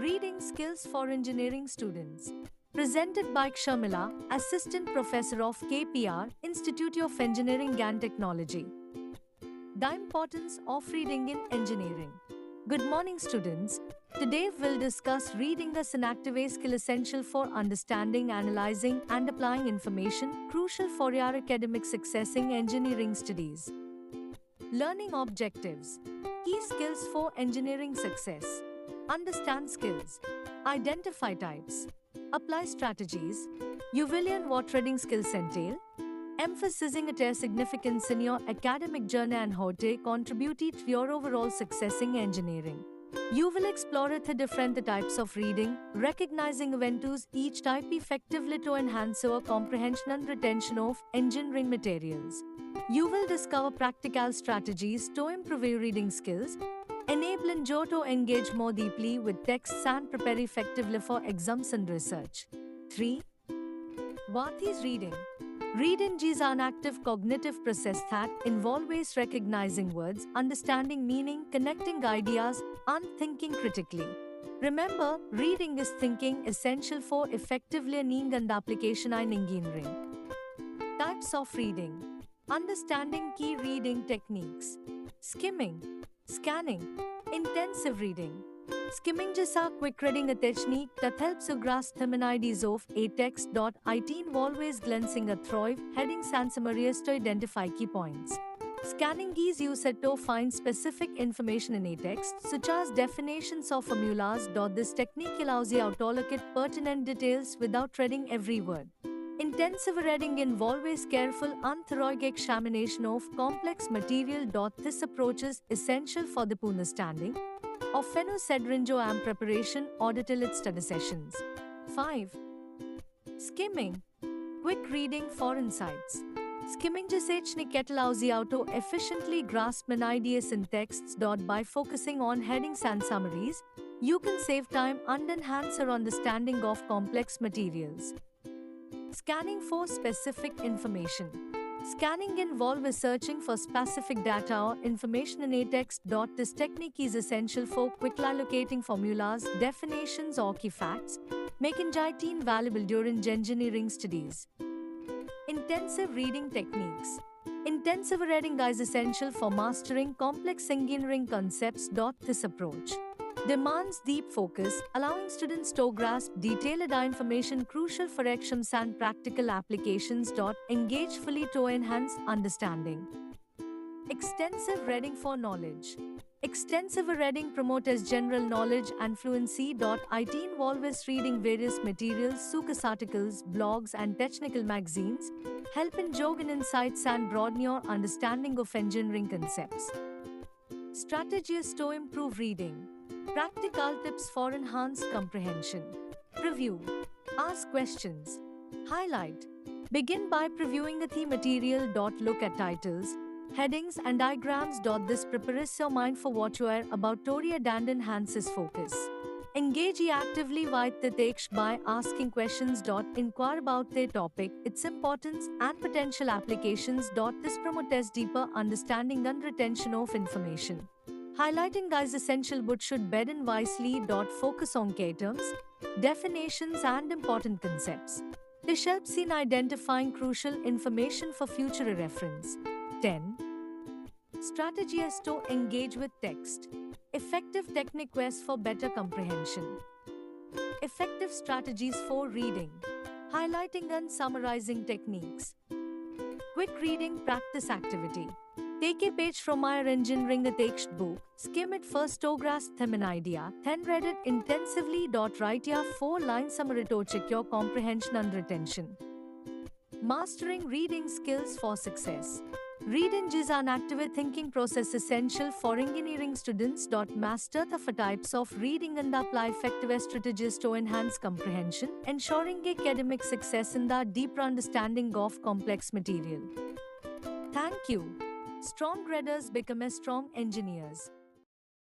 Reading Skills for Engineering Students. Presented by Kshamila, Assistant Professor of KPR, Institute of Engineering and Technology. The importance of reading in engineering. Good morning, students. Today we'll discuss reading as an active skill essential for understanding, analyzing, and applying information, crucial for your academic success in engineering studies. Learning objectives. Key skills for engineering success. Understand skills. Identify types. Apply strategies. You will learn what reading skills entail. Emphasizing their significance in your academic journey and how they contribute to your overall success in engineering. You will explore the different types of reading, recognizing when to use each type effectively to enhance your comprehension and retention of engineering materials. You will discover practical strategies to improve your reading skills, enabling you to engage more deeply with texts and prepare effectively for exams and research. 3. What is reading? Reading is an active cognitive process that involves recognizing words, understanding meaning, connecting ideas, and thinking critically. Remember, reading is thinking essential for effective learning and application in engineering. Types of reading. Understanding key reading techniques. Skimming, scanning, intensive reading. Skimming is a quick reading technique that helps you grasp the main ideas of a text. It involves glancing at through headings and summaries to identify key points. Scanning is used to find specific information in a text, such as definitions of formulas. This technique allows you to locate pertinent details without reading every word. Intensive reading involves careful and thorough examination of complex material. This approach is essential for the understanding of phenosedrinjo and preparation auditory study sessions. 5. Skimming. Quick reading for insights. Skimming technique allows you to efficiently grasp an ideas in texts. By focusing on headings and summaries, you can save time and enhance your understanding of complex materials. Scanning for specific information. Scanning involves searching for specific data or information in a text. This technique is essential for quickly locating formulas, definitions, or key facts, making it invaluable during engineering studies. Intensive reading techniques. Intensive reading is essential for mastering complex engineering concepts. This approach demands deep focus, allowing students to grasp detailed information crucial for exams and practical applications. Engage fully to enhance understanding. Extensive reading for knowledge. Extensive reading promotes general knowledge and fluency. It involves reading various materials, such as articles, blogs, and technical magazines, helping you gain insights and broaden your understanding of engineering concepts. Strategies to improve reading. Practical tips for enhanced comprehension. Preview. Ask questions. Highlight. Begin by previewing the material. Look at titles, headings, and diagrams. This prepares your mind for what you are about to read and enhances focus. Engage actively with the text by asking questions. Inquire about the topic, its importance, and potential applications. This promotes deeper understanding and retention of information. Highlighting is essential but should be done wisely. Focus on key terms, definitions, and important concepts. This helps in identifying crucial information for future reference. 10. Strategies to engage with text. Effective techniques for better comprehension. Effective strategies for reading. Highlighting and summarizing techniques. Quick reading practice activity. Take a page from your engineering textbook, skim it first to grasp an idea, then read it intensively. Write your 4-line summary to check your comprehension and retention. Mastering reading skills for success. Reading is an active thinking process essential for engineering students. Master the types of reading and apply effective strategies to enhance comprehension, ensuring academic success in the deeper understanding of complex material. Thank you. Strong readers become strong engineers.